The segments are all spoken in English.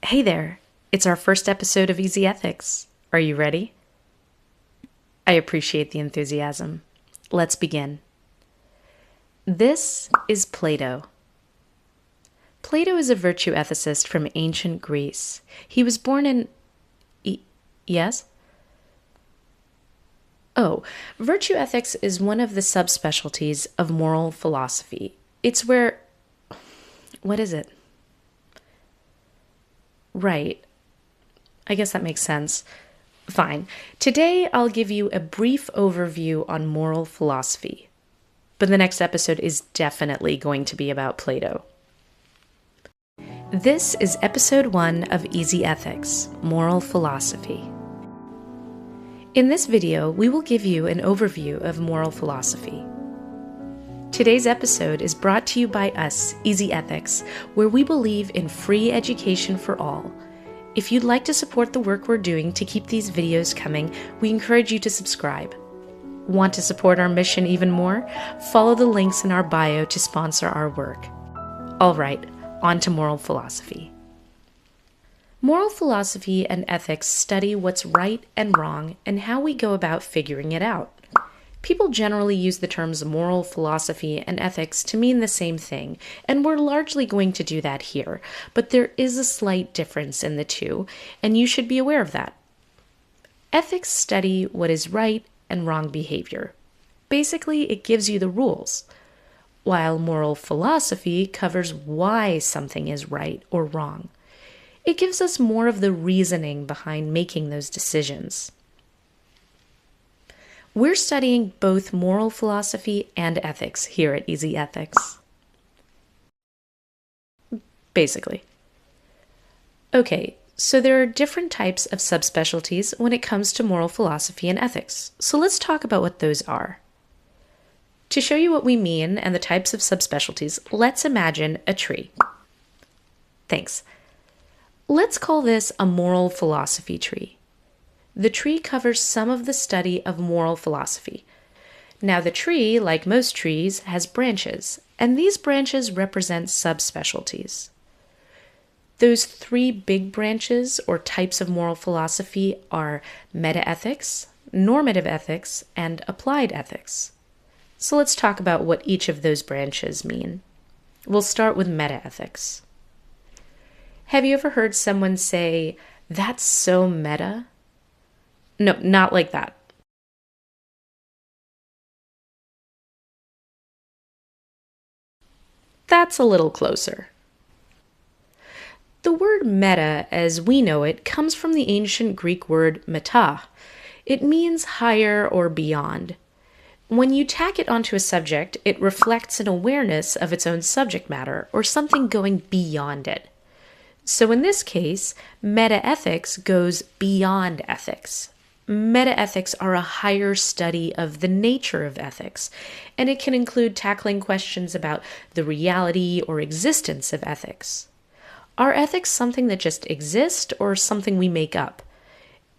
Hey there, it's our first episode of Easy Ethics. Are you ready? I appreciate the enthusiasm. Let's begin. This is Plato. Plato is a virtue ethicist from ancient Greece. He was born in... Yes? Oh, virtue ethics is one of the subspecialties of moral philosophy. It's where... What is it? Right. I guess that makes sense. Fine. Today I'll give you a brief overview on moral philosophy. But the next episode is definitely going to be about Plato. This is episode 1 of Easy Ethics, Moral Philosophy. In this video, we will give you an overview of moral philosophy. Today's episode is brought to you by us, Easy Ethics, where we believe in free education for all. If you'd like to support the work we're doing to keep these videos coming, we encourage you to subscribe. Want to support our mission even more? Follow the links in our bio to sponsor our work. All right, on to moral philosophy. Moral philosophy and ethics study what's right and wrong and how we go about figuring it out. People generally use the terms moral philosophy and ethics to mean the same thing, and we're largely going to do that here, but there is a slight difference in the two, and you should be aware of that. Ethics study what is right and wrong behavior. Basically, it gives you the rules, while moral philosophy covers why something is right or wrong. It gives us more of the reasoning behind making those decisions. We're studying both moral philosophy and ethics here at Easy Ethics. Basically. Okay, so there are different types of subspecialties when it comes to moral philosophy and ethics. So let's talk about what those are. To show you what we mean and the types of subspecialties, let's imagine a tree. Thanks. Let's call this a moral philosophy tree. The tree covers some of the study of moral philosophy. Now, the tree, like most trees, has branches, and these branches represent subspecialties. Those 3 big branches or types of moral philosophy are metaethics, normative ethics, and applied ethics. So let's talk about what each of those branches mean. We'll start with metaethics. Have you ever heard someone say, "That's so meta"? No, not like that. That's a little closer. The word meta, as we know it, comes from the ancient Greek word meta. It means higher or beyond. When you tack it onto a subject, it reflects an awareness of its own subject matter or something going beyond it. So in this case, metaethics goes beyond ethics. Metaethics are a higher study of the nature of ethics, and it can include tackling questions about the reality or existence of ethics. Are ethics something that just exist or something we make up?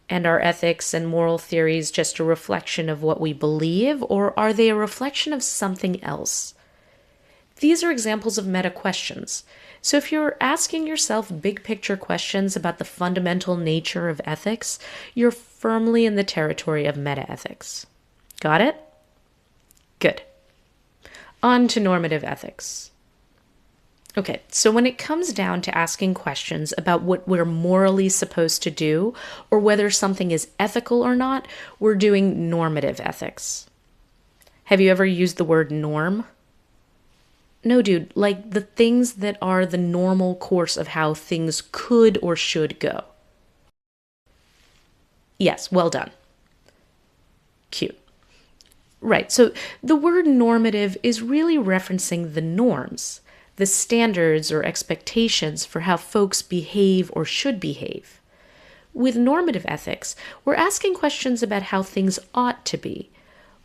And are ethics and moral theories just a reflection of what we believe, or are they a reflection of something else? These are examples of meta questions. So if you're asking yourself big picture questions about the fundamental nature of ethics, you're firmly in the territory of metaethics. Got it? Good. On to normative ethics. Okay, so when it comes down to asking questions about what we're morally supposed to do, or whether something is ethical or not, we're doing normative ethics. Have you ever used the word norm? No, dude, like the things that are the normal course of how things could or should go. Yes, well done. Cute. Right, so the word normative is really referencing the norms, the standards or expectations for how folks behave or should behave. With normative ethics, we're asking questions about how things ought to be.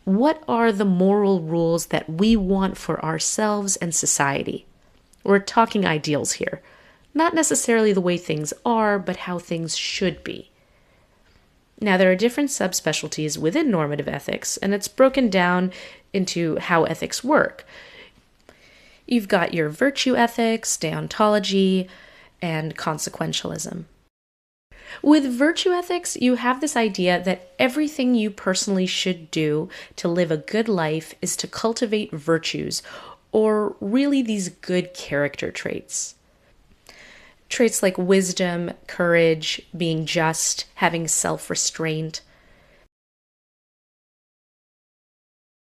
What are the moral rules that we want for ourselves and society? We're talking ideals here. Not necessarily the way things are, but how things should be. Now, there are different subspecialties within normative ethics, and it's broken down into how ethics work. You've got your virtue ethics, deontology, and consequentialism. With virtue ethics, you have this idea that everything you personally should do to live a good life is to cultivate virtues, or really these good character traits. Traits like wisdom, courage, being just, having self-restraint.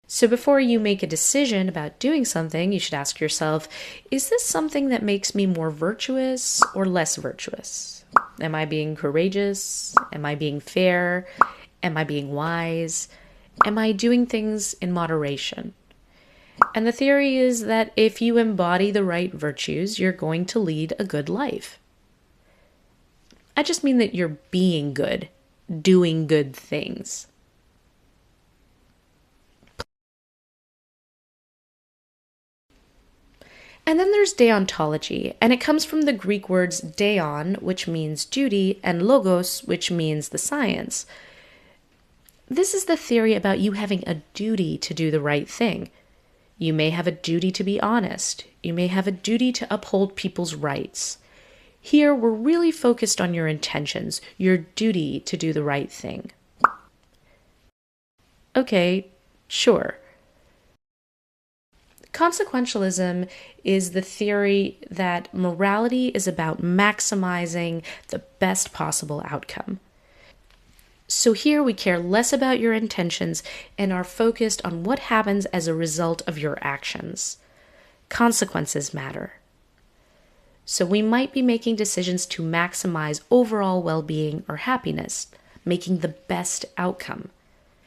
So before you make a decision about doing something, you should ask yourself, is this something that makes me more virtuous or less virtuous? Am I being courageous? Am I being fair? Am I being wise? Am I doing things in moderation? And the theory is that if you embody the right virtues, you're going to lead a good life. I just mean that you're being good, doing good things. And then there's deontology, and it comes from the Greek words deon, which means duty, and logos, which means the science. This is the theory about you having a duty to do the right thing. You may have a duty to be honest. You may have a duty to uphold people's rights. Here, we're really focused on your intentions, your duty to do the right thing. Okay, sure. Consequentialism is the theory that morality is about maximizing the best possible outcome. So here we care less about your intentions and are focused on what happens as a result of your actions. Consequences matter. So we might be making decisions to maximize overall well-being or happiness, making the best outcome.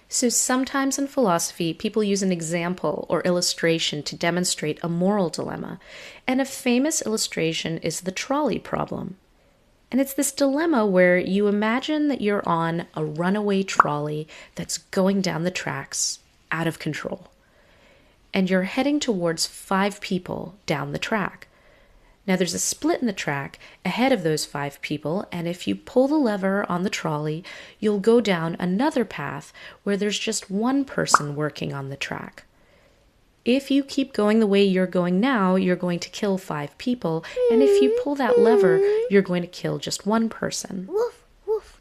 So sometimes in philosophy, people use an example or illustration to demonstrate a moral dilemma. And a famous illustration is the trolley problem. And it's this dilemma where you imagine that you're on a runaway trolley that's going down the tracks out of control. And you're heading towards 5 people down the track. Now there's a split in the track ahead of those 5 people, and if you pull the lever on the trolley, you'll go down another path where there's just 1 person working on the track. If you keep going the way you're going now, you're going to kill 5 people, and if you pull that lever, you're going to kill just 1 person. Wolff, Wolff.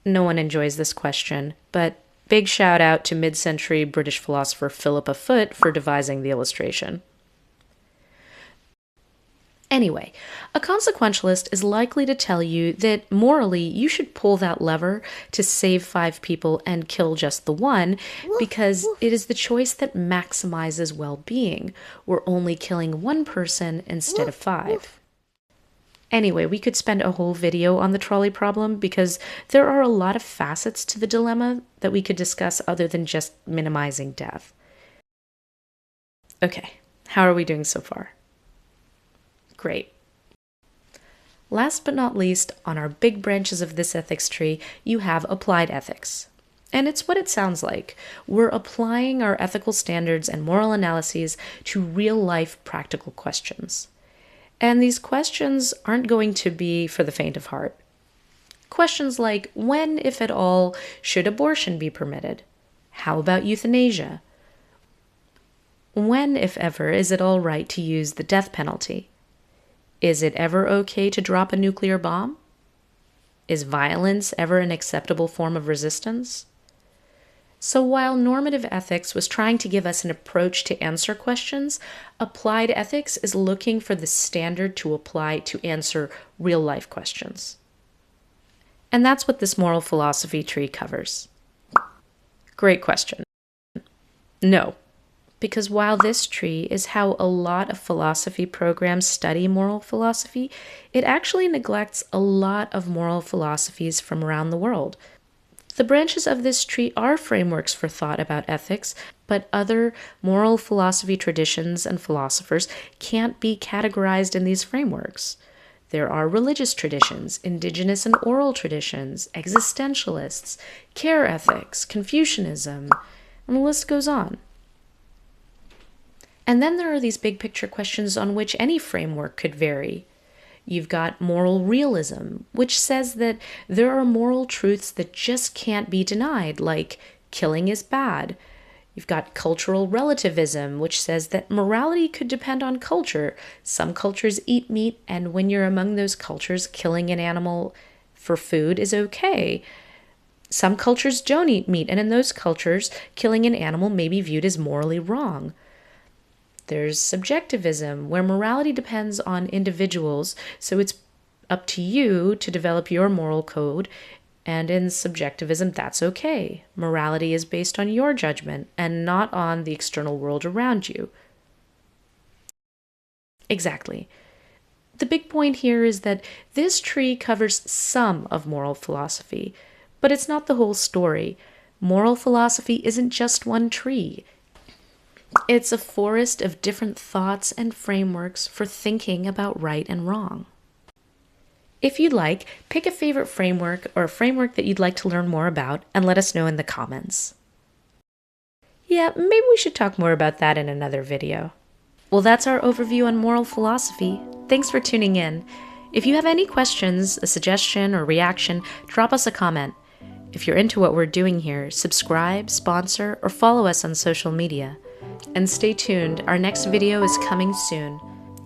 No one enjoys this question, but big shout out to mid-century British philosopher Philippa Foot for devising the illustration. Anyway, a consequentialist is likely to tell you that morally you should pull that lever to save 5 people and kill just the 1 because it is the choice that maximizes well-being. We're only killing 1 person instead of 5. Anyway, we could spend a whole video on the trolley problem because there are a lot of facets to the dilemma that we could discuss other than just minimizing death. Okay, how are we doing so far? Great. Last but not least, on our big branches of this ethics tree, you have applied ethics. And it's what it sounds like. We're applying our ethical standards and moral analyses to real-life practical questions. And these questions aren't going to be for the faint of heart. Questions like, when, if at all, should abortion be permitted? How about euthanasia? When, if ever, is it all right to use the death penalty? Is it ever okay to drop a nuclear bomb? Is violence ever an acceptable form of resistance? So while normative ethics was trying to give us an approach to answer questions, applied ethics is looking for the standard to apply to answer real-life questions. And that's what this moral philosophy tree covers. Great question. No. Because while this tree is how a lot of philosophy programs study moral philosophy, it actually neglects a lot of moral philosophies from around the world. The branches of this tree are frameworks for thought about ethics, but other moral philosophy traditions and philosophers can't be categorized in these frameworks. There are religious traditions, indigenous and oral traditions, existentialists, care ethics, Confucianism, and the list goes on. And then there are these big picture questions on which any framework could vary. You've got moral realism, which says that there are moral truths that just can't be denied, like killing is bad. You've got cultural relativism, which says that morality could depend on culture. Some cultures eat meat, and when you're among those cultures, killing an animal for food is okay. Some cultures don't eat meat, and in those cultures, killing an animal may be viewed as morally wrong. There's subjectivism, where morality depends on individuals, so it's up to you to develop your moral code. And in subjectivism, that's okay. Morality is based on your judgment and not on the external world around you. Exactly. The big point here is that this tree covers some of moral philosophy, but it's not the whole story. Moral philosophy isn't just one tree. It's a forest of different thoughts and frameworks for thinking about right and wrong. If you'd like, pick a favorite framework or a framework that you'd like to learn more about and let us know in the comments. Yeah, maybe we should talk more about that in another video. Well, that's our overview on moral philosophy. Thanks for tuning in. If you have any questions, a suggestion, or reaction, drop us a comment. If you're into what we're doing here, subscribe, sponsor, or follow us on social media. And stay tuned, our next video is coming soon.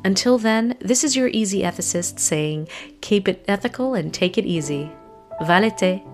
Until then, this is your easy ethicist saying, keep it ethical and take it easy. Valete!